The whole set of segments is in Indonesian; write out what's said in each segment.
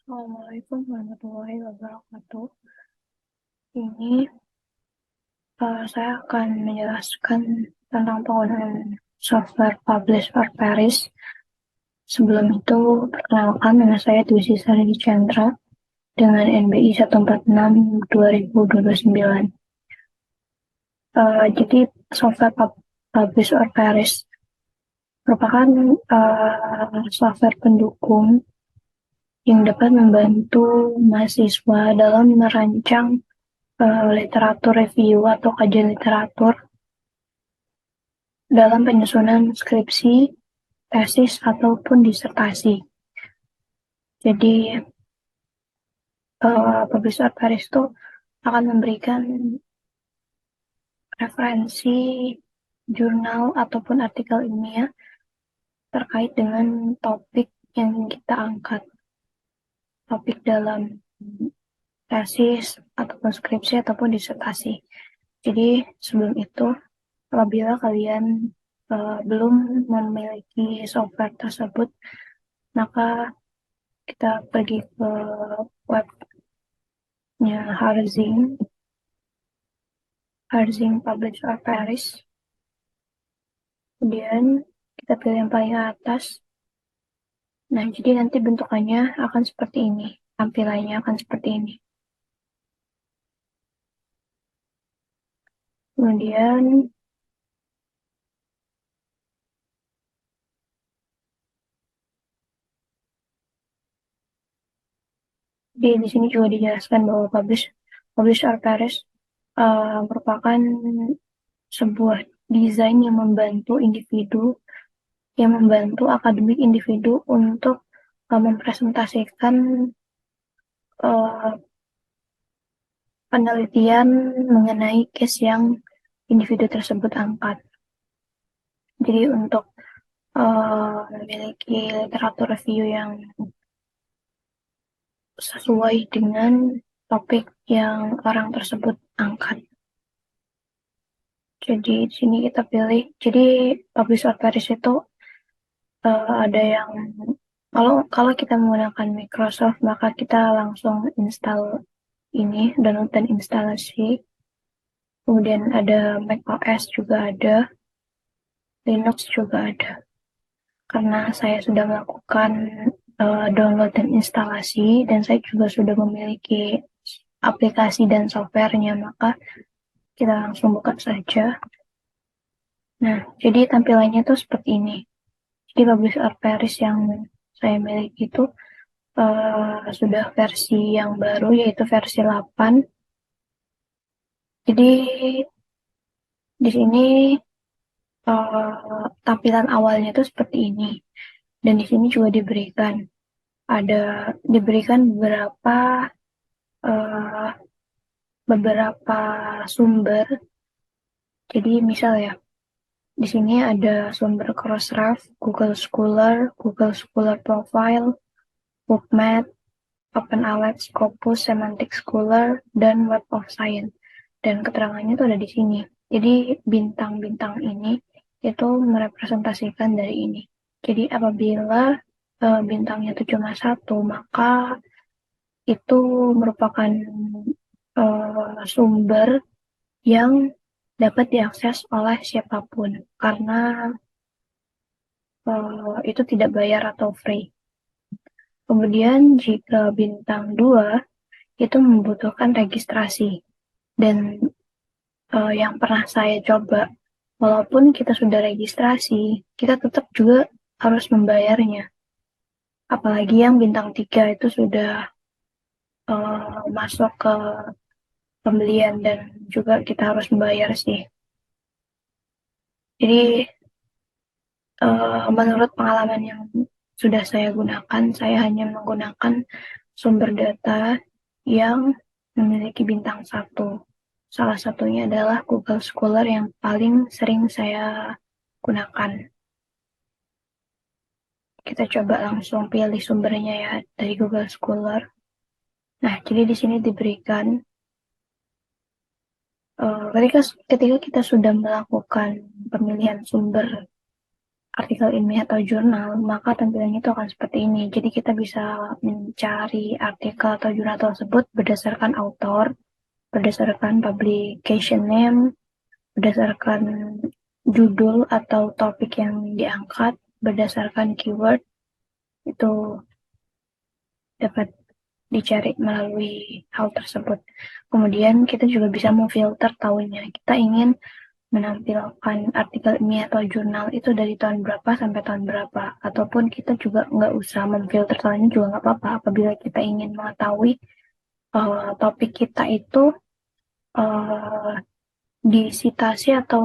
Assalamualaikum warahmatullahi wabarakatuh. Ini saya akan menjelaskan tentang penggunaan software Publish or Perish. Sebelum itu, perkenalkan nama saya Dwi Sardi Chandra dengan NBI 146 2029. Jadi software Publish or Perish merupakan software pendukung yang dapat membantu mahasiswa dalam merancang literatur review atau kajian literatur dalam penyusunan skripsi, tesis, ataupun disertasi. Jadi, Publisher Paris itu akan memberikan referensi jurnal ataupun artikel ilmiah terkait dengan topik yang kita angkat. Topik dalam tesis, ataupun skripsi, ataupun disertasi. Jadi, sebelum itu, apabila kalian belum memiliki software tersebut, maka kita pergi ke webnya Harzing Publish or Perish. Kemudian kita pilih yang paling atas. Nah, jadi nanti bentukannya akan seperti ini. Tampilannya akan seperti ini. Kemudian di sini juga dijelaskan bahwa Publish or Perish merupakan sebuah desain yang membantu akademik individu untuk mempresentasikan penelitian mengenai case yang individu tersebut angkat. Jadi untuk memiliki literatur review yang sesuai dengan topik yang orang tersebut angkat. Jadi di sini kita pilih. Jadi Publish or Perish itu ada yang kalau kita menggunakan Microsoft maka kita langsung install ini, download dan instalasi. Kemudian ada macOS juga ada, Linux juga ada. Karena saya sudah melakukan download dan instalasi dan saya juga sudah memiliki aplikasi dan softwarenya, maka kita langsung buka saja. Nah, jadi tampilannya tuh seperti ini. Jadi Publish or Perish yang saya miliki itu sudah versi yang baru, yaitu versi 8. Jadi di sini tampilan awalnya itu seperti ini. Dan di sini juga diberikan beberapa sumber. Jadi misal ya, di sini ada sumber Crossref, Google Scholar, Google Scholar Profile, PubMed, OpenAlex, Scopus, Semantic Scholar, dan Web of Science. Dan keterangannya itu ada di sini. Jadi bintang-bintang ini itu merepresentasikan dari ini. Jadi apabila bintangnya itu cuma satu, maka itu merupakan sumber yang dapat diakses oleh siapapun karena itu tidak bayar atau free. Kemudian jika bintang 2 itu membutuhkan registrasi. Dan yang pernah saya coba, walaupun kita sudah registrasi, kita tetap juga harus membayarnya. Apalagi yang bintang 3 itu sudah masuk ke pembelian dan juga kita harus membayar sih. Jadi menurut pengalaman yang sudah saya gunakan, saya hanya menggunakan sumber data yang memiliki bintang 1. Salah satunya adalah Google Scholar yang paling sering saya gunakan. Kita coba langsung pilih sumbernya ya dari Google Scholar. Nah, jadi di sini diberikan ketika kita sudah melakukan pemilihan sumber artikel ilmiah atau jurnal, maka tampilannya itu akan seperti ini. Jadi kita bisa mencari artikel atau jurnal tersebut berdasarkan author, berdasarkan publication name, berdasarkan judul atau topik yang diangkat, berdasarkan keyword, itu dapat dicari melalui hal tersebut. Kemudian kita juga bisa memfilter tahunnya. Kita ingin menampilkan artikel ilmiah atau jurnal itu dari tahun berapa sampai tahun berapa. Ataupun kita juga nggak usah memfilter tahunnya juga nggak apa-apa. Apabila kita ingin mengetahui topik kita itu uh, di citasi atau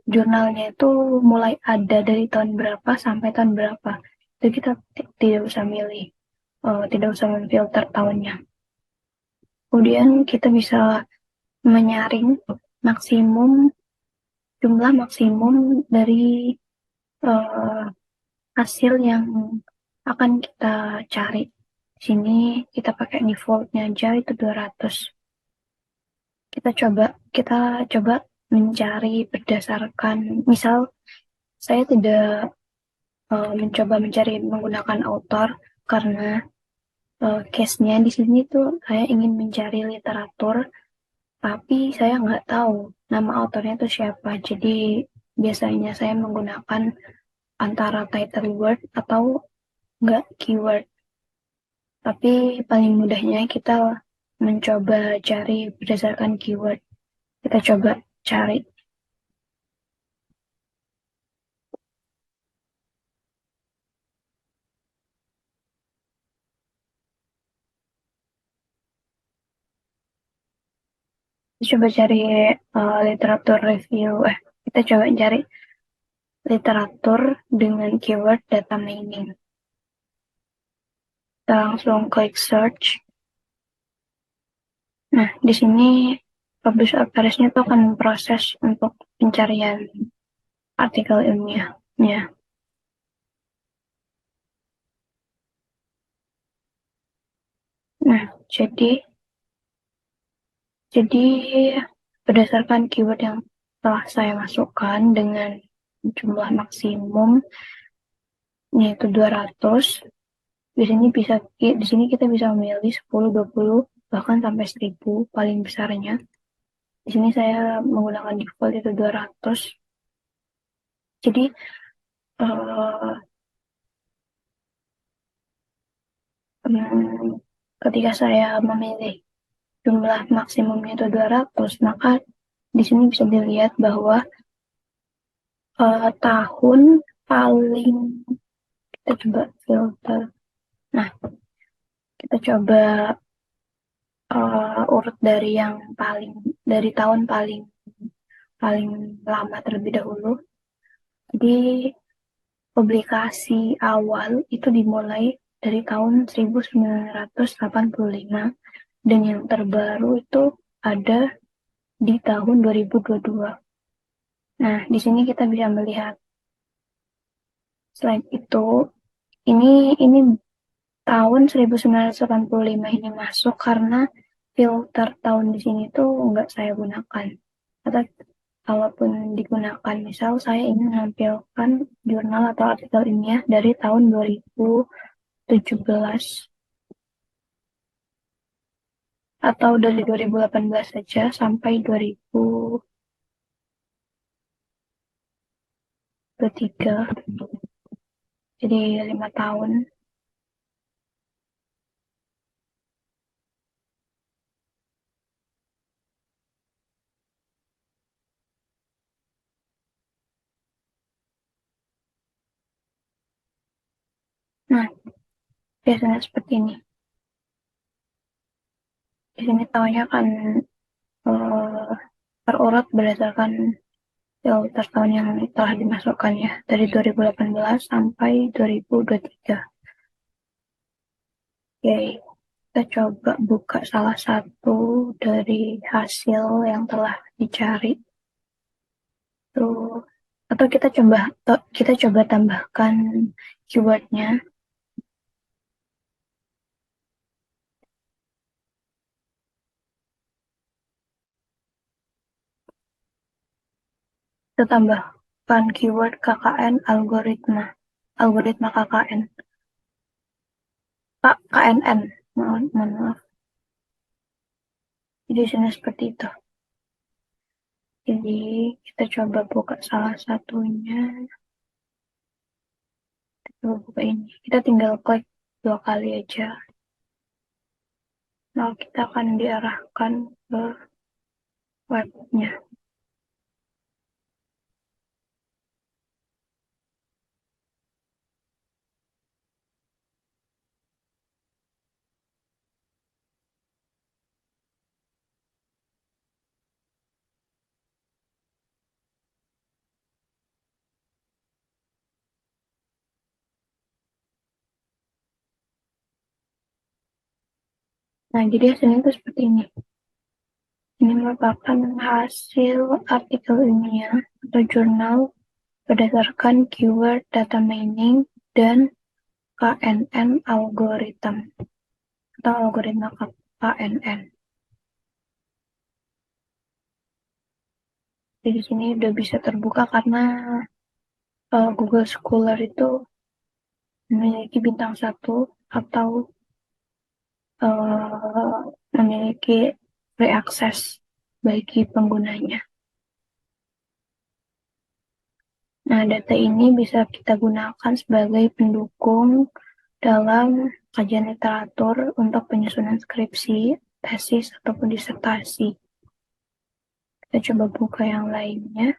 jurnalnya itu mulai ada dari tahun berapa sampai tahun berapa. Itu kita tidak usah milih, tidak usah memfilter tahunnya. Kemudian kita bisa menyaring maksimum jumlah maksimum dari uh, hasil yang akan kita cari. Di sini kita pakai defaultnya aja itu 200. Kita coba mencari berdasarkan misal saya tidak mencoba mencari menggunakan author karena case-nya di sini tuh saya ingin mencari literatur tapi saya nggak tahu nama autornya itu siapa. Jadi biasanya saya menggunakan antara title word atau nggak keyword. Tapi paling mudahnya kita mencoba cari berdasarkan keyword. Kita coba cari. Kita coba cari literatur review. Kita coba cari literatur dengan keyword data mining. Kita langsung klik search. Nah, di sini publish address-nya itu akan proses untuk pencarian artikel ilmiahnya. Nah, jadi berdasarkan keyword yang telah saya masukkan dengan jumlah maksimum yaitu 200, di sini kita bisa memilih 10, 20, bahkan sampai 1000 paling besarnya. Di sini saya menggunakan default itu 200. Jadi eh, ketika saya memilih jumlah maksimumnya itu 200, maka di sini bisa dilihat bahwa tahun paling kita coba filter. Nah, kita coba urut dari yang paling dari tahun paling paling lama terlebih dahulu. Jadi publikasi awal itu dimulai dari tahun 1985 dan yang terbaru itu ada di tahun 2022. Nah, di sini kita bisa melihat selain itu ini tahun 1985 ini masuk karena filter tahun di sini tuh nggak saya gunakan. Atau kalaupun digunakan, misal saya ingin menampilkan jurnal atau artikel ilmiah dari tahun 2017 atau dari 2018 saja sampai 2023. Jadi 5 tahun. Nah, biasanya seperti ini. Di sini tahunnya akan eh, terurut berdasarkan filter tahun yang telah dimasukkan ya, dari 2018 sampai 2023. Oke, kita coba buka salah satu dari hasil yang telah dicari tuh, atau kita coba tambahkan keywordnya. Kita tambah bukan keyword KKN algoritma KKN KNN, mohon maaf. Jadi sini seperti itu. Jadi kita coba buka salah satunya. Kita coba buka ini. Kita tinggal klik 2 kali aja. Nah, kita akan diarahkan ke webnya. Nah, jadi hasilnya itu seperti ini. Ini merupakan hasil artikel ilmiah atau jurnal berdasarkan keyword data mining dan KNN algorithm atau algoritma KNN. Jadi di sini udah bisa terbuka karena Google Scholar itu memiliki bintang 1 atau memiliki free access bagi penggunanya. Nah, data ini bisa kita gunakan sebagai pendukung dalam kajian literatur untuk penyusunan skripsi, tesis, ataupun disertasi. Kita coba buka yang lainnya.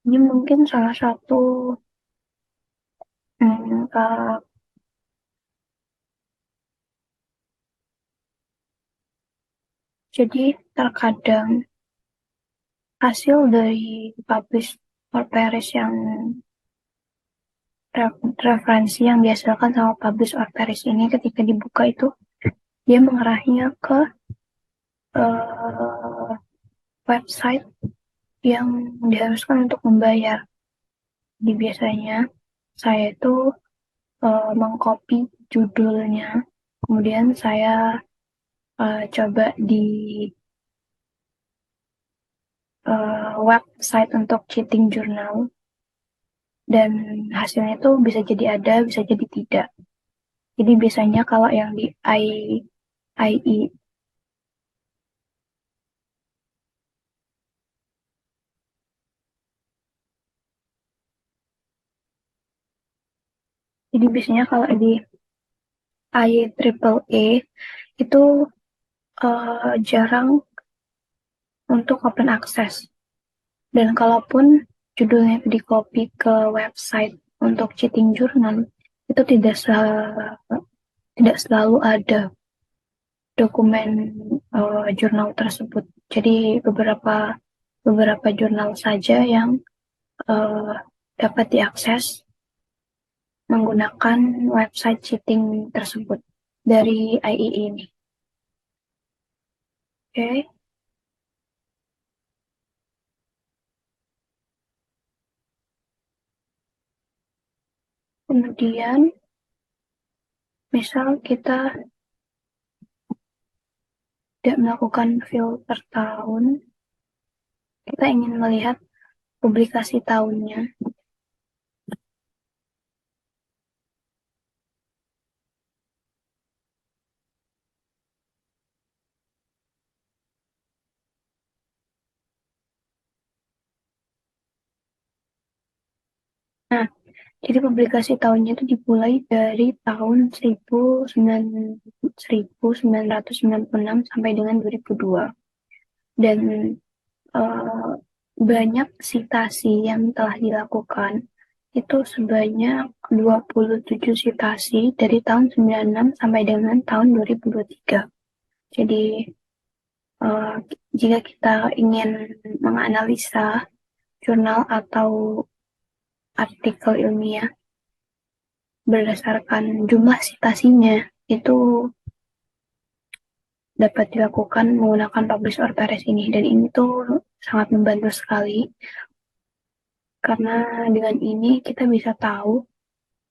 Ini mungkin salah satu jadi terkadang hasil dari publish or perish yang referensi yang dihasilkan sama publish or perish ini ketika dibuka itu dia mengarahnya ke website yang diharuskan untuk membayar. Jadi biasanya saya itu mengcopy judulnya, kemudian saya coba di website untuk cheating journal, dan hasilnya itu bisa jadi ada, bisa jadi tidak. Jadi biasanya kalau yang di IE, jadi biasanya kalau di IEEE itu jarang untuk open access. Dan kalaupun judulnya itu di copy ke website untuk cheating journal, itu tidak selalu ada dokumen jurnal tersebut. Jadi beberapa jurnal saja yang uh, dapat diakses menggunakan website cheating tersebut dari IEE ini. Oke, kemudian misal kita tidak melakukan filter tahun, kita ingin melihat publikasi tahunnya. Nah, jadi publikasi tahunnya itu dimulai dari tahun 1996 sampai dengan 2002. Dan eh, banyak sitasi yang telah dilakukan itu sebanyak 27 sitasi dari tahun 96 sampai dengan tahun 2023. Jadi eh, jika kita ingin menganalisa jurnal atau artikel ilmiah berdasarkan jumlah sitasinya, itu dapat dilakukan menggunakan publish or perish ini, dan ini tuh sangat membantu sekali karena dengan ini kita bisa tahu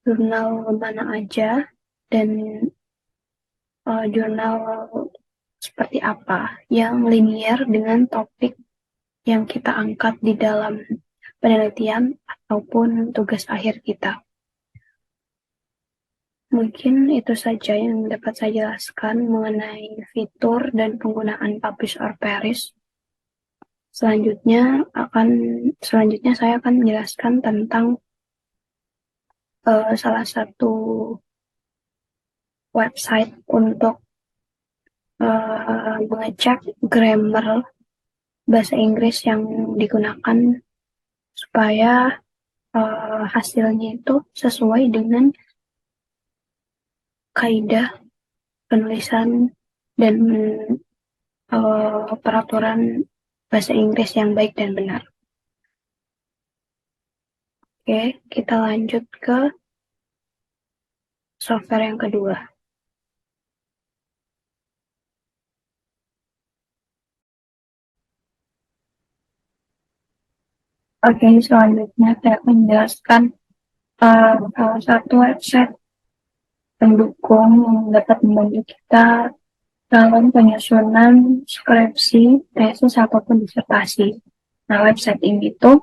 jurnal mana aja dan jurnal seperti apa yang linear dengan topik yang kita angkat di dalam penelitian ataupun tugas akhir kita. Mungkin itu saja yang dapat saya jelaskan mengenai fitur dan penggunaan publish or perish. Selanjutnya selanjutnya saya akan menjelaskan tentang salah satu website untuk mengecek grammar bahasa Inggris yang digunakan supaya hasilnya itu sesuai dengan kaidah penulisan dan peraturan bahasa Inggris yang baik dan benar. Oke, kita lanjut ke software yang kedua. Oke, selanjutnya saya menjelaskan salah satu website pendukung yang dapat membantu kita dalam penyusunan skripsi, tesis, ataupun disertasi. Nah, website ini tuh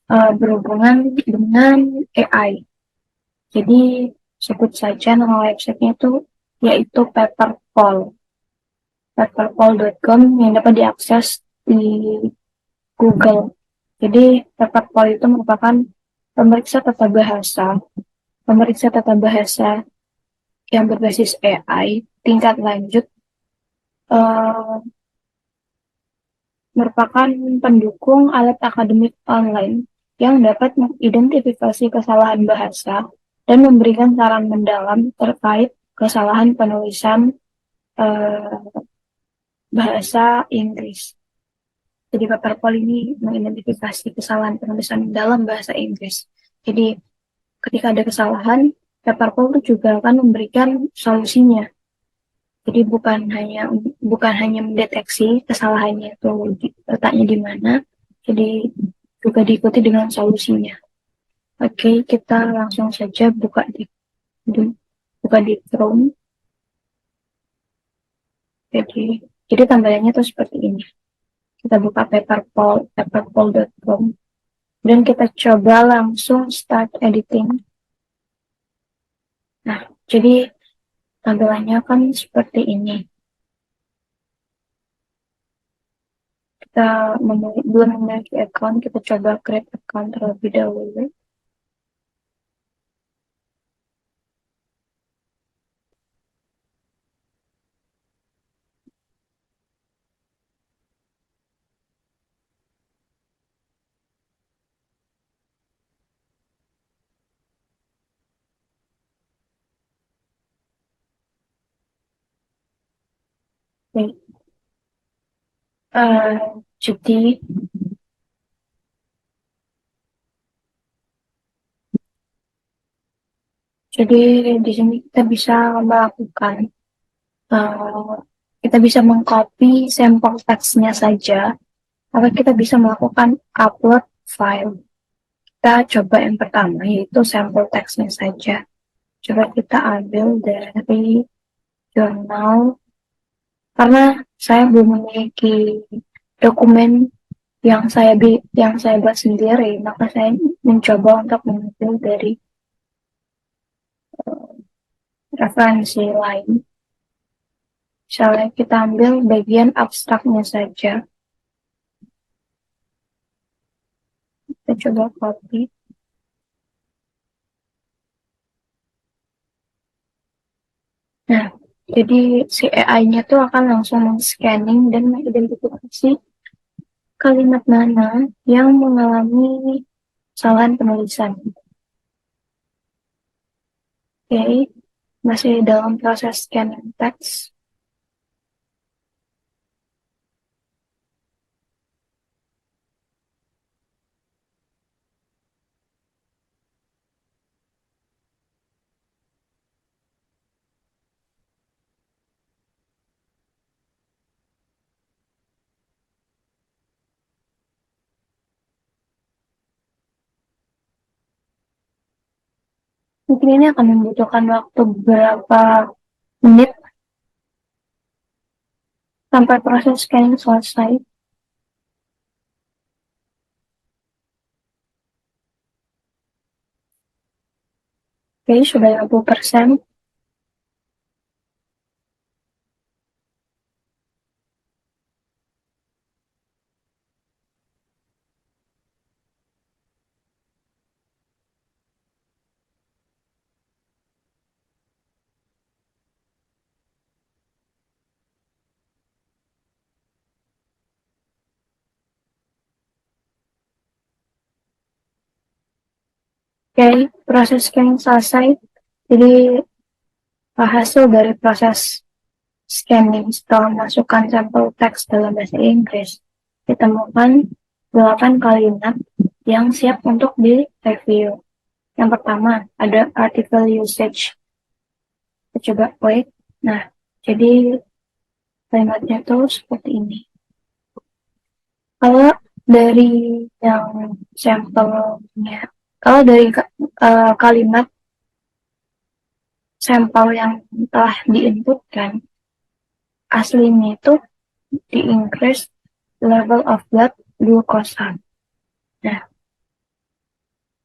berhubungan dengan AI. Jadi, sebut saja nama websitenya itu yaitu Paperpol. Paperpol.com yang dapat diakses di Google. Jadi, Paperpol itu merupakan pemeriksa tata bahasa, yang berbasis AI tingkat lanjut, eh, merupakan pendukung alat akademik online yang dapat mengidentifikasi kesalahan bahasa dan memberikan saran mendalam terkait kesalahan penulisan eh, bahasa Inggris. Jadi Paperpol ini mengidentifikasi kesalahan penulisan dalam bahasa Inggris. Jadi ketika ada kesalahan, Paperpol itu juga akan memberikan solusinya. Jadi bukan hanya mendeteksi kesalahannya itu letaknya di mana, jadi juga diikuti dengan solusinya. Oke, kita langsung saja di- buka di Chrome. Jadi tampilannya tuh seperti ini. Kita buka paperpol.com dan kita coba langsung start editing. Nah, jadi tampilannya kan seperti ini. Kita belum memiliki account, kita coba create account terlebih dahulu. Oke. Eh, jadi jadi di sini kita bisa melakukan eh, kita bisa mengcopy sampel teksnya saja, atau kita bisa melakukan upload file. Kita coba yang pertama yaitu sampel teksnya saja. Coba kita ambil dari jurnal, karena saya belum memiliki dokumen yang saya buat sendiri, maka saya mencoba untuk mengambil dari referensi lain. Misalnya kita ambil bagian abstraknya saja, kita coba copy. Nah, jadi si AI-nya tuh akan langsung men-scanning dan mengidentifikasi kalimat mana yang mengalami kesalahan penulisan. Oke, masih dalam proses scanning teks. Mungkin ini akan membutuhkan waktu beberapa menit sampai proses scanning selesai. Oke, sudah 50%. Oke, proses scanning selesai. Jadi hasil dari proses scanning setelah masukkan sampel teks dalam bahasa Inggris ditemukan 8 kalimat yang siap untuk di-review. Yang pertama ada article usage. Kita coba wait. Nah, jadi kalimatnya tuh seperti ini. Kalau dari yang sampelnya, kalau dari kalimat sampel yang telah diinputkan, aslinya itu di increase level of blood glucose. Nah,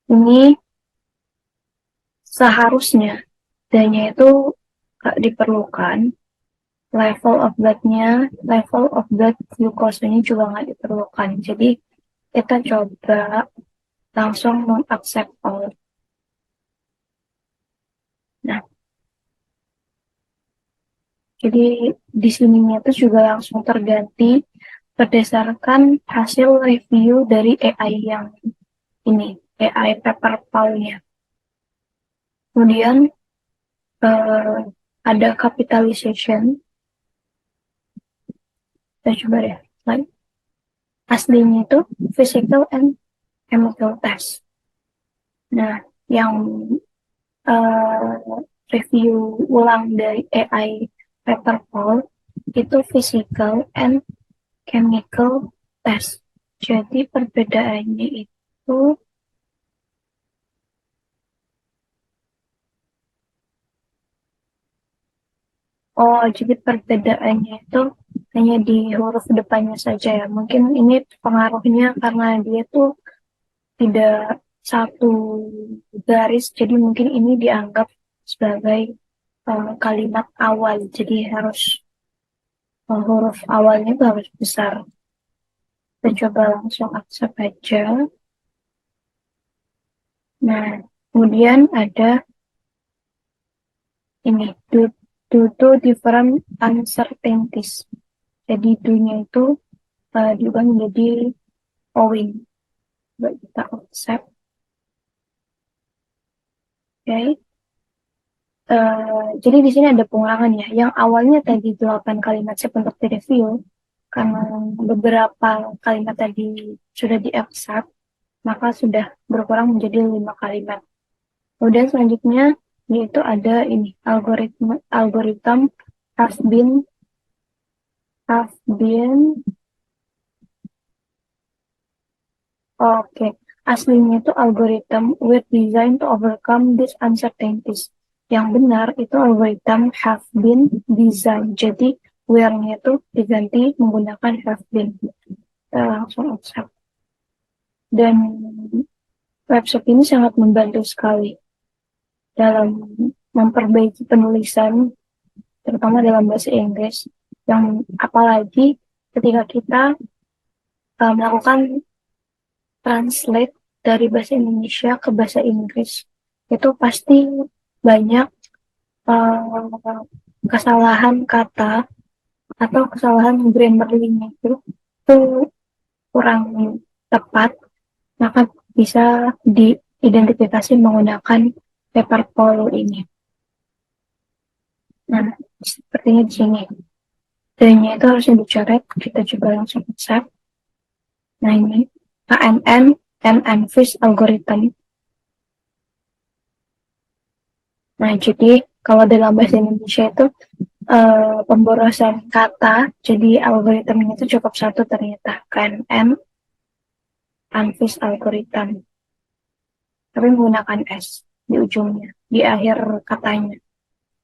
ini seharusnya dannya itu gak diperlukan, level of blood glucose-nya juga nggak diperlukan. Jadi kita coba langsung mengaccept all. Nah, jadi di sininya itu juga langsung terganti berdasarkan hasil review dari AI yang ini, AI paper poll-nya. Kemudian ada capitalization. Kita coba deh, slide. Aslinya itu physical and chemical test. Nah, yang review ulang dari AI paper poll itu physical and chemical test. Jadi perbedaannya itu jadi perbedaannya itu hanya di huruf depannya saja ya. Mungkin ini pengaruhnya karena dia tuh tidak satu garis, jadi mungkin ini dianggap sebagai kalimat awal. Jadi harus huruf awalnya itu harus besar. Kita coba langsung accept aja. Nah, kemudian ada ini due to different uncertainties. Jadi do-nya itu diubah menjadi owing. Coba kita accept. Oke. Jadi di sini ada pengulangan ya. Yang awalnya tadi 8 kalimat siap untuk direview, karena beberapa kalimat tadi sudah di-accept, maka sudah berkurang menjadi 5 kalimat. Kemudian selanjutnya yaitu ada ini algorithm has been have been oke. Aslinya itu algorithm were designed to overcome these uncertainties. Yang benar itu algorithm have been designed. Jadi where-nya itu diganti menggunakan have been. Kita langsung accept. Dan website ini sangat membantu sekali dalam memperbaiki penulisan, terutama dalam bahasa Inggris. Yang apalagi ketika kita melakukan translate dari bahasa Indonesia ke bahasa Inggris, itu pasti banyak kesalahan kata atau kesalahan grammarly-nya itu kurang tepat, maka bisa diidentifikasi menggunakan paper poll ini. Nah, sepertinya di sini. D-nya itu harusnya dicoret, kita coba langsung accept. Nah, ini KNN and Anfish algorithm. Nah, jadi kalau dalam bahasa Indonesia itu pemborosan kata, jadi algoritmnya itu cukup satu ternyata, KNN Anfish algorithm. Tapi menggunakan S. di ujungnya, di akhir katanya.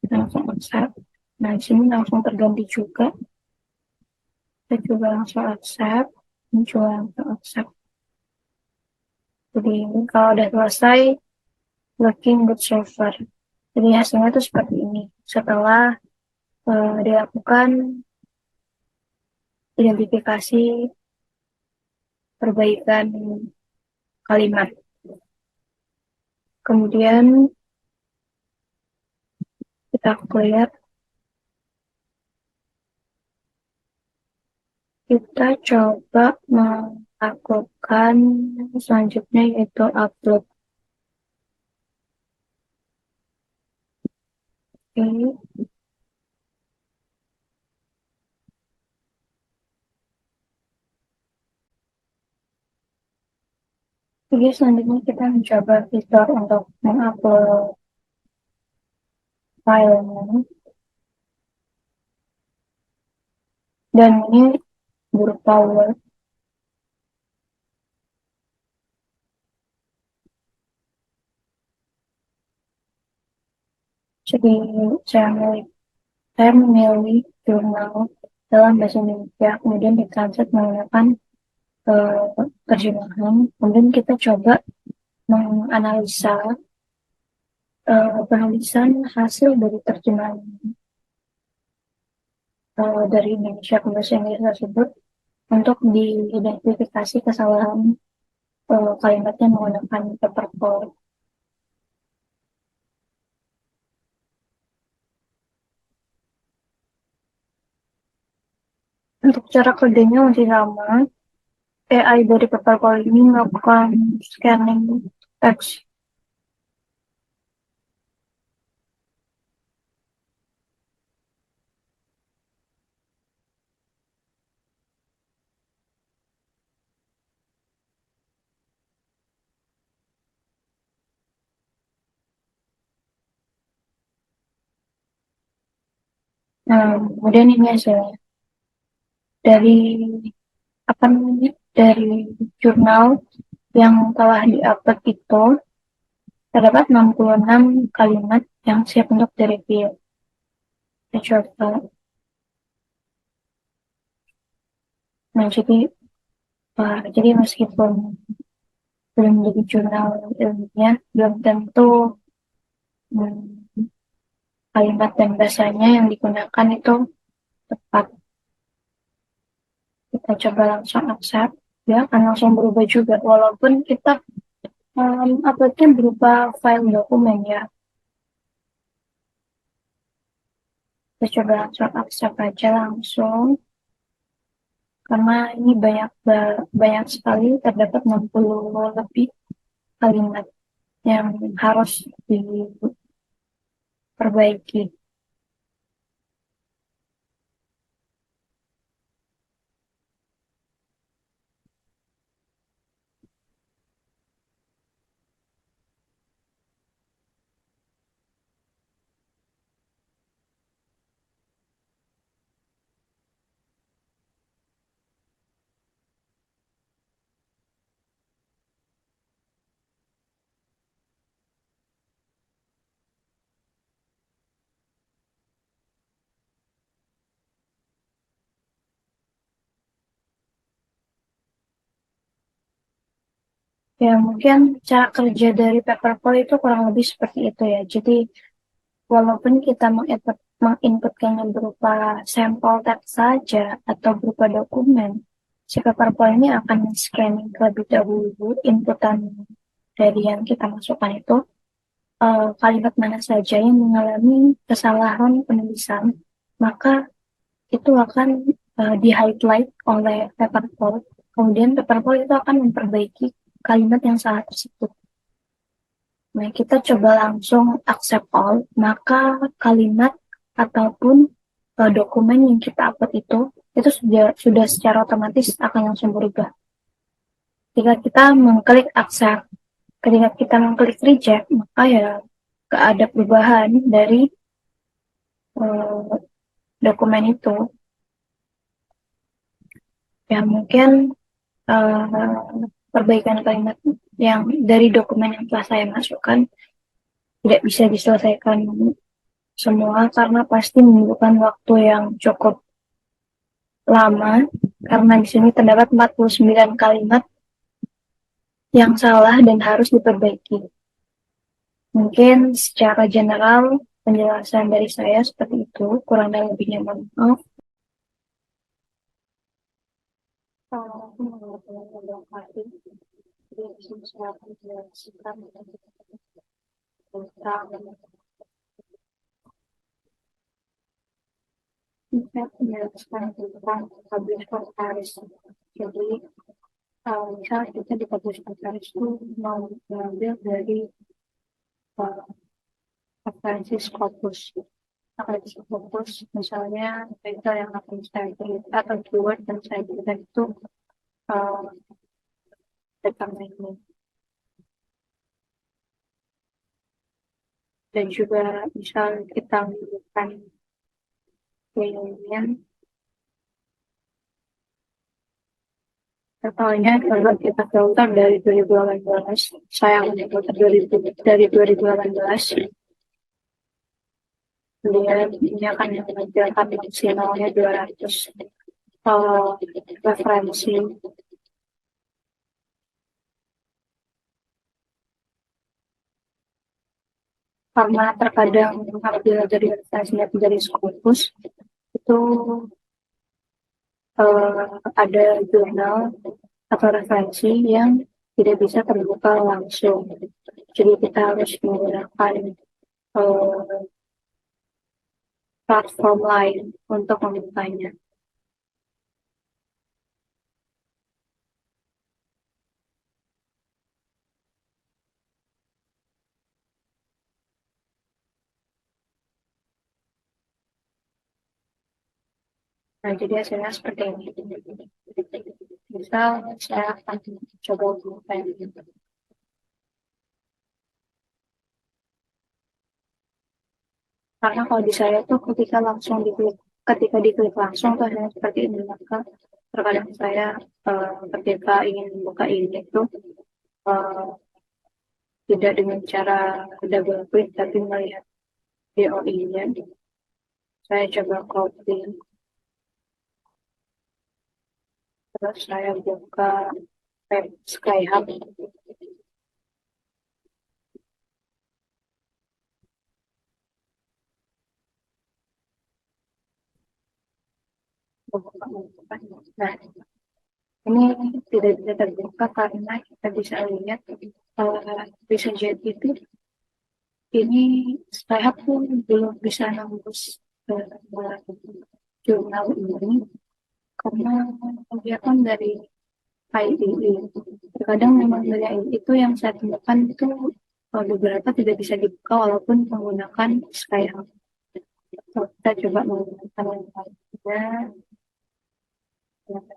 Kita langsung accept. Nah, di sini langsung terganti juga. Kita coba langsung accept. Ini coba langsung accept. Jadi kalau udah selesai, looking good so far. Jadi hasilnya tuh seperti ini. Setelah dilakukan identifikasi perbaikan kalimat. Kemudian kita clear. Kita coba melakukan selanjutnya yaitu upload. Oke. Jadi selanjutnya kita mencoba fitur untuk mengupload filenya. Dan ini berupa Word. Jadi saya memilih jurnal dalam bahasa Indonesia, kemudian ditranslate menggunakan terjemahan. Kemudian kita coba menganalisa penulisan hasil dari terjemahan dari Indonesia ke bahasa Inggris tersebut untuk diidentifikasi kesalahan kalimatnya menggunakan paperclip. Untuk cara kerjanya masih sama. AI dari paperclip ini melakukan scanning teks. Nah, kemudian ini hasilnya dari apa namanya, dari jurnal yang telah diupload itu terdapat 66 kalimat yang siap untuk direview. Kita coba. Nah, jadi meskipun belum jadi jurnal ilmiah, belum tentu hmm, kalimat dan bahasanya yang digunakan itu tepat. Kita coba langsung accept, dia akan langsung berubah juga, walaupun kita uploadnya berupa file dokumen ya. Kita coba langsung accept aja langsung, karena ini banyak sekali, terdapat 60 lebih kalimat yang harus diperbaiki. Ya, mungkin cara kerja dari Paperboy itu kurang lebih seperti itu ya. Jadi, walaupun kita menginputkannya berupa sampel teks saja atau berupa dokumen, si Paperboy ini akan scanning terlebih dahulu inputan dari yang kita masukkan itu, kalimat mana saja yang mengalami kesalahan penulisan, maka itu akan di-highlight oleh Paperboy. Kemudian Paperboy itu akan memperbaiki kalimat yang salah tersebut. Nah, kita coba langsung accept all, maka kalimat ataupun dokumen yang kita upload itu sudah secara otomatis akan langsung berubah. Jika kita mengklik accept, ketika kita mengklik reject, maka ya gak ada perubahan dari uh, dokumen itu. Ya mungkin perbaikan kalimat yang dari dokumen yang telah saya masukkan tidak bisa diselesaikan semua karena pasti membutuhkan waktu yang cukup lama karena di sini terdapat 49 kalimat yang salah dan harus diperbaiki. Mungkin secara general penjelasan dari saya seperti itu, kurang dan lebihnya mohon maaf. Kalau aku mengenai hati, dia bisa menjelaskan tentang bisa menjelaskan tentang public comparison. Jadi, misal kita di public comparison itu mau mengambil dari uh, referensi Scopus. Referensi Scopus, misalnya kita yang akan saya beri atau keyword yang saya berikan itu uh, tentang ini. Dan juga misal kita menggunakan keilmuan, contohnya kalau kita filter dari 2018, saya filter dari 2018, kemudian ini akan menampilkan maksimalnya 200 referensi. Karena terkadang apabila dari referensinya dari Scopus, itu ada jurnal atau referensi yang tidak bisa terbuka langsung. Jadi kita harus menggunakan platform lain untuk membukanya. Nah, jadi hasilnya seperti ini. Misal saya akan coba membuka ini. Karena kalau di saya tuh ketika diklik langsung tuh hasilnya seperti ini, maka terkadang saya ketika ingin membuka ini tuh uh, tidak dengan cara double click tapi melihat DOI-nya. Saya coba copy, terus saya buka web Skyhub. Nah, ini tidak bisa terbuka karena kita bisa lihat bisa jadi itu ini Skyhub pun belum bisa nembus jurnal ini karena dia kan dari IEE. Terkadang memang dari IEE itu yang saya temukan itu beberapa tidak bisa dibuka walaupun menggunakan Skyhub. So, kita coba menggunakan yang lainnya.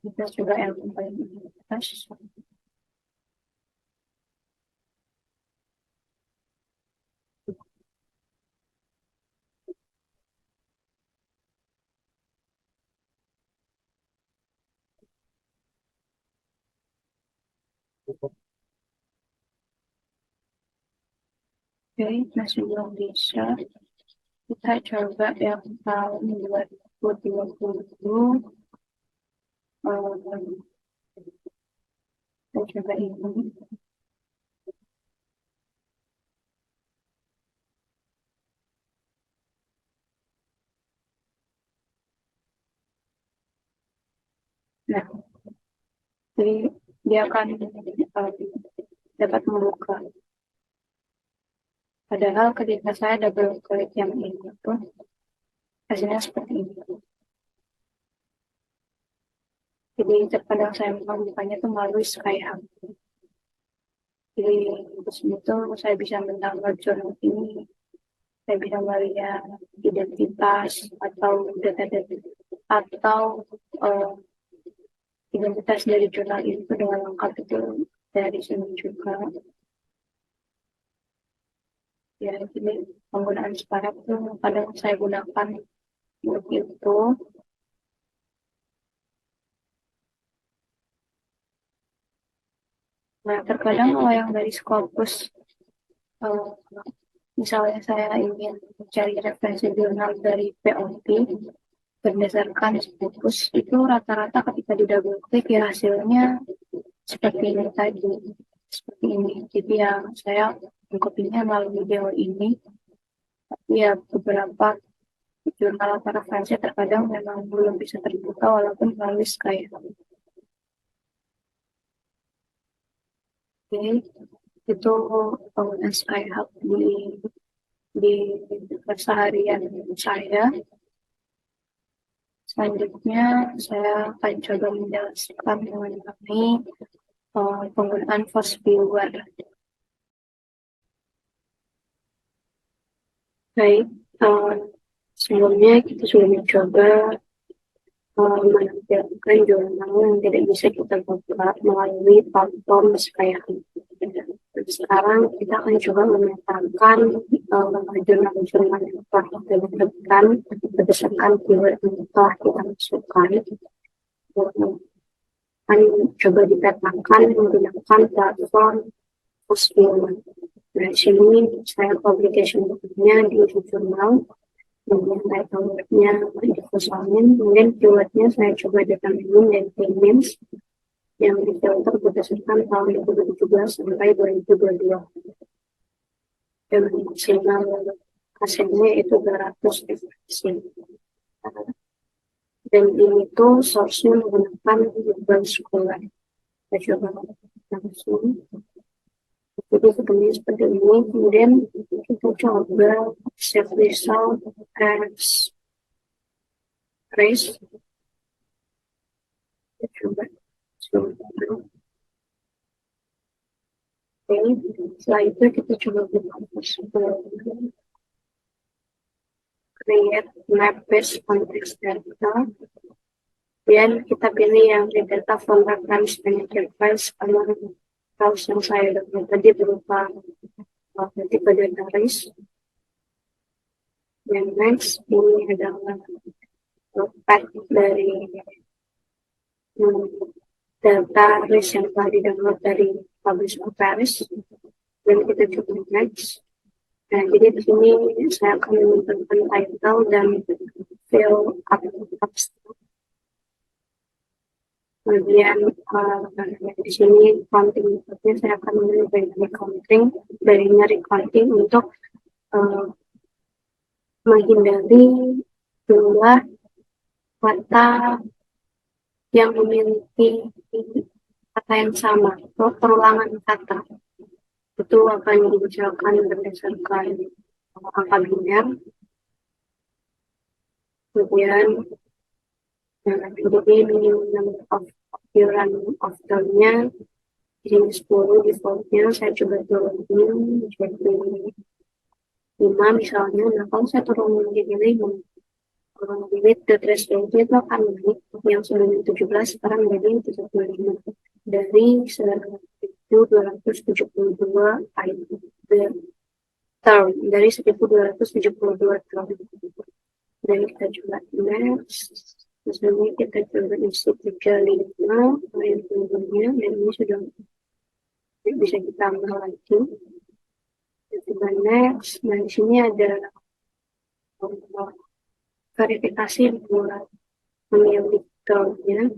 Kita coba yang paling atas. Oke, masih belum bisa. Kita coba yang tahun 2020. Kita coba ini. Nah, jadi dia akan dapat membuka. Padahal ketika saya double klik yang ini pun hasilnya seperti ini. Jadi terkadang saya membukanya itu melalui Skyhub. Jadi terus itu saya bisa mendownload jurnal ini, saya bisa melihat identitas atau data-data atau uh, identitas dari jurnal itu dengan lengkap itu dari sini juga. Ya, jadi penggunaan Skyhub itu kadang saya gunakan untuk itu. Nah, terkadang kalau yang dari Scopus Misalnya saya ingin mencari referensi jurnal dari POP berdasarkan Scopus, itu rata-rata ketika di double click ya hasilnya seperti ini tadi, seperti ini. Jadi ya saya mengkopinya melalui video ini. Tapi ya beberapa jurnal atau referensi terkadang memang belum bisa terbuka walaupun melalui Skype. Oke, itu penggunaan Skyhub di keseharian saya. Selanjutnya, saya akan coba menjelaskan mengenai penggunaan Force Viewer. Baik, sebelumnya kita sudah mencoba menampilkan jurnal yang tidak bisa kita buka melalui platform Skyhub. Sekarang kita akan coba memetakan jurnal-jurnal yang telah kita dapatkan berdasarkan keyword yang telah kita masukkan. Akan coba dipetakan menggunakan platform Postgres. Nah, di sini saya publication bukunya di jurnal, kemudian title word-nya difosalin, kemudian keyword-nya saya coba determine dan payments yang difilter berdasarkan tahun 2017 sampai 2022. Dan maksimal hasilnya itu 200 referensi. Dan ini tuh source-nya menggunakan Google Scholar. Kita coba langsung. Jadi sebenarnya seperti ini. Kemudian kita coba save result as trace. Kita coba. Oke, setelah itu kita coba buka create map based context data. Dan kita pilih yang di data from reference manager files karena files yang saya dapat tadi berupa tipe database. Dan next ini adalah path dari database yang telah di-download dari Publish Paris. Dan kita coba next. Nah, jadi di sini saya akan menentukan title dan fill up abstract. Kemudian di sini counting metodenya saya akan memilih binary counting untuk menghindari jumlah kata yang memiliki kata yang sama atau perulangan kata. Itu akan dibicarakan berdasarkan angka biner. Kemudian jadi minimum number of occurrence of term-nya di sini 10 defaultnya saya coba turunin jadi 5 misalnya. Nah, kalau saya turun menjadi 5 limit the threshold itu akan naik yang sebelumnya 17 sekarang menjadi 35 dari 1272 term dari 1272 term. Dan kita coba next. Misalnya kita coba isi 35 yang sebelumnya dan ini sudah bisa kita tambah lagi. Kita coba next. Nah, di sini ada verifikasi buat memilih termnya.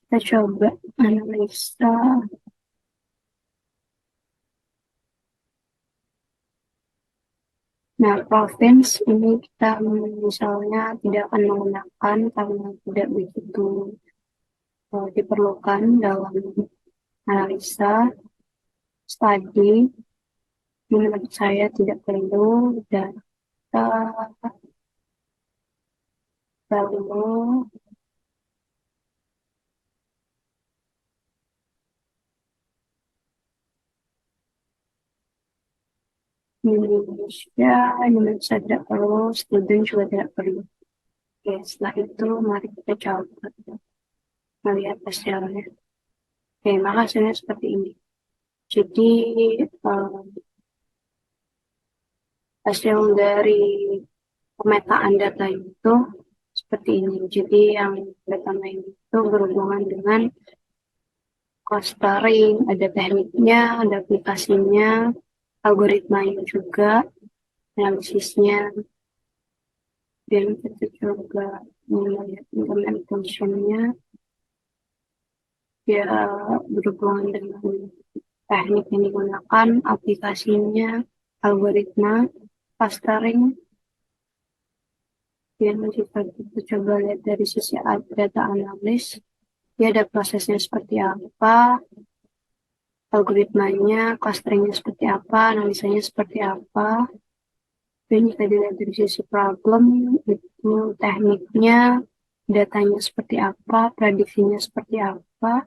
Kita coba analisa. Nah, province ini kita misalnya tidak akan menggunakan karena tidak begitu diperlukan dalam analisa studi. Menurut saya tidak perlu data lalu Indonesia tidak perlu, student juga tidak perlu. Oke, setelah itu mari kita coba melihat hasilnya. Oke, maka hasilnya seperti ini. Jadi hasil dari pemetaan data itu seperti ini. Jadi yang pertama ini itu berhubungan dengan clustering, ada tekniknya, ada aplikasinya, algoritmanya juga, analisisnya, dan kita juga melihat implementation-nya, ya berhubungan dengan teknik yang digunakan, aplikasinya, algoritma, clustering, dan jika kita coba lihat dari sisi data analis, ya ada prosesnya seperti apa, algoritmanya, clusteringnya seperti apa, analisanya seperti apa. Dan jika dilihat dari sisi problem, itu tekniknya, datanya seperti apa, prediksinya seperti apa.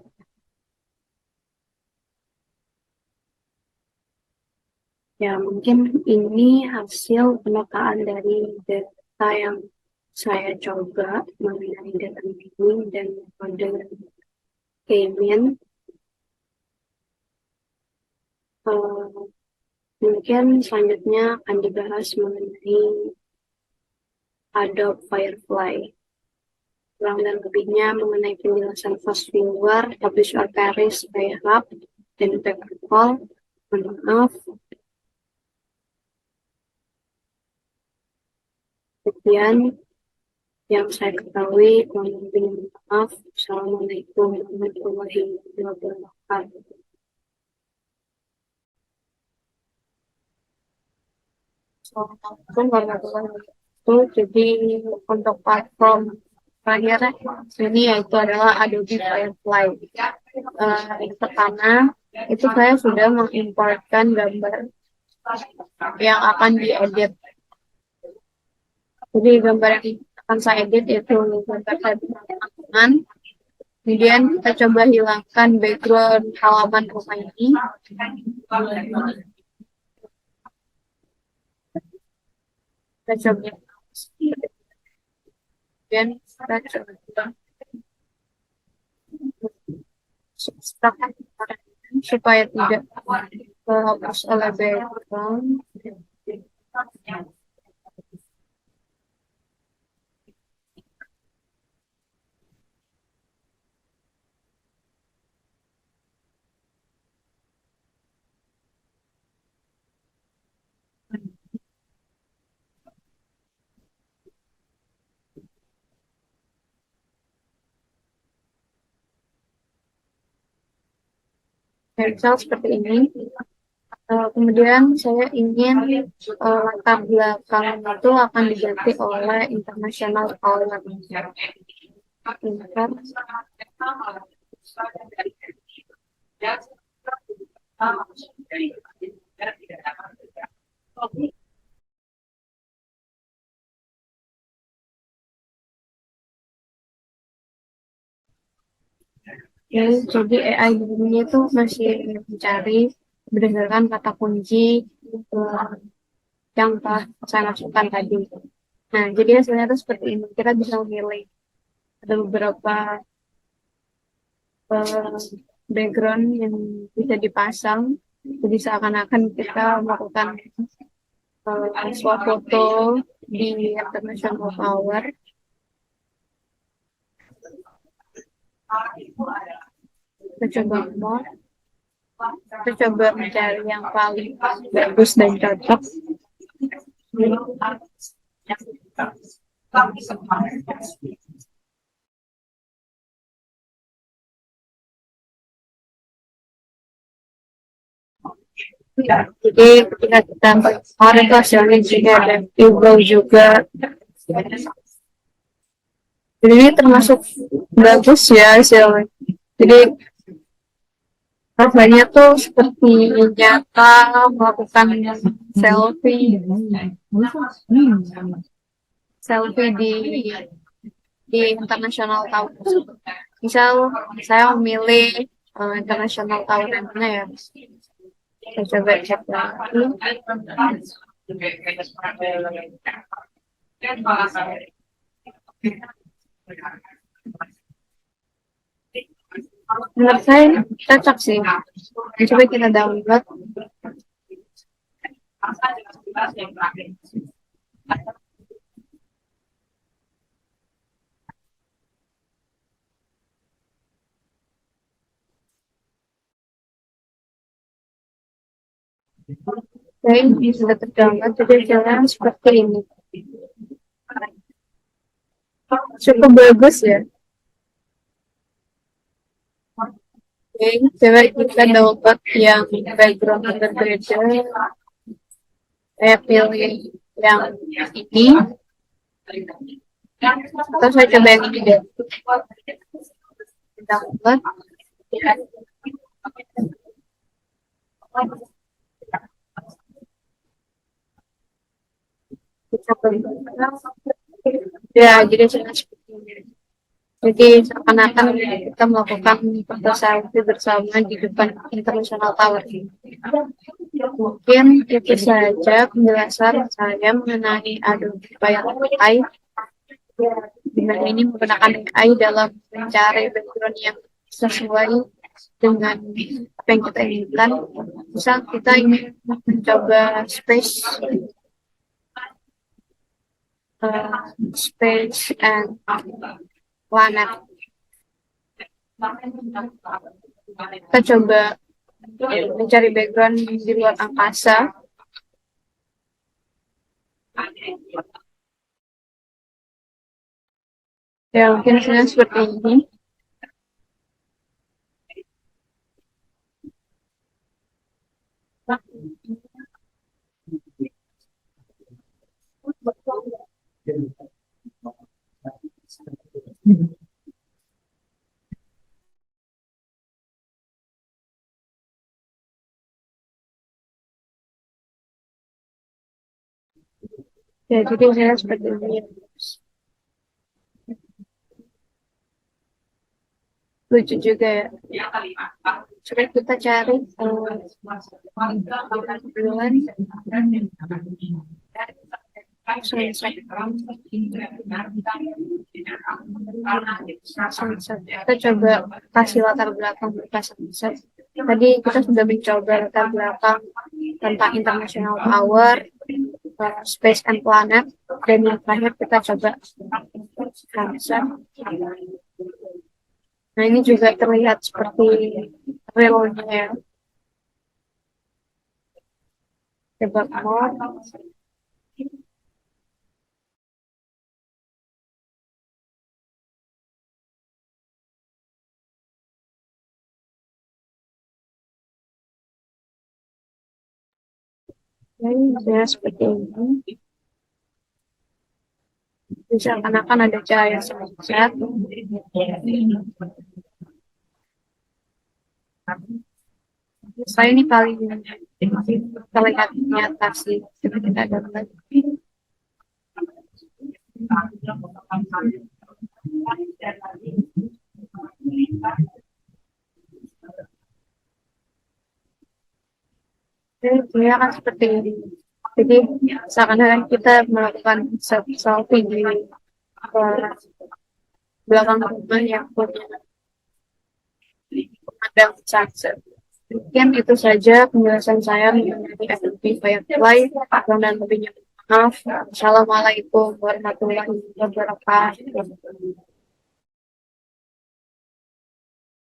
Ya, mungkin ini hasil pemetaan dari data yang saya coba mengenai data mining dan metode K-mean. Mungkin selanjutnya akan dibahas mengenai Adobe Firefly. Kurang dan lebihnya mengenai penjelasan Fastwinwer, Publish or Perish, Skyhub, dan Papercall. Mohon maaf. Sekian yang saya ketahui. Mohon maaf. Assalamualaikum warahmatullahi wabarakatuh. Assalamualaikum warahmatullahi wabarakatuh. Jadi untuk platform terakhir ini yaitu adalah Adobe Firefly. Yang pertama itu saya sudah mengimportkan gambar yang akan diedit. Jadi gambar yang akan saya edit itu gambar halaman. Kemudian kita coba hilangkan background halaman rumah ini. Kita coba. Kemudian kita coba subtract supaya tidak terhapus oleh background. Misal seperti ini. Kemudian saya ingin latar belakang itu akan diganti oleh international color. Jadi AI di dunia itu masih mencari berdasarkan kata kunci uh, yang telah saya masukkan tadi. Nah, jadi hasilnya itu seperti ini. Kita bisa memilih ada beberapa background yang bisa dipasang. Jadi seakan-akan kita melakukan foto di International Tower. Kita coba mencari yang paling bagus dan cocok. Jadi ketika kita kemarin tuh hasilnya juga ada Google juga. Jadi ini termasuk bagus ya hasilnya. Jadi rasanya tuh seperti nyata melakukan selfie di International Tower. Misal saya memilih International Tower yang mana ya? Saya coba cek lagi. Menurut saya cocok sih. Coba kita download. Oke, ini sudah terdownload, jadi jalan seperti ini. Cukup bagus ya. Oke, coba kita download yang background berbeda. Saya pilih yang ini. Atau saya coba yang ini deh. Download. Kita pilih. Ya, jadi seperti ini. Jadi seakan-akan kita melakukan foto selfie bersama di depan International Tower. Mungkin itu saja penjelasan saya mengenai Adobe Firefly. Dengan ini menggunakan AI dalam mencari background yang sesuai dengan apa yang kita inginkan. Misal kita ingin mencoba space and planet. Kita coba mencari background di luar angkasa. Ya, mungkin seperti ini. Ya, jadi saya seperti ini. Lucu juga ya. Coba kita cari bulan sunset. Kita coba kasih latar belakang berupa sunset. Tadi kita sudah mencoba latar belakang tentang International Tower, Space and Planet, dan yang terakhir kita coba sunset. Nah, ini juga terlihat seperti realnya ya. Coba more. Ya, seperti ini. Bisa akan ada cahaya sunset. Saya ini paling terlihat nyata sih. Coba kita dapat. Jadi kan seperti ini. Jadi seakan-akan kita melakukan selfie di belakang rumah yang punya pemandangan sunset. Mungkin itu saja penjelasan saya mengenai Adobe Firefly. Dan lebihnya maaf. Assalamualaikum warahmatullahi wabarakatuh.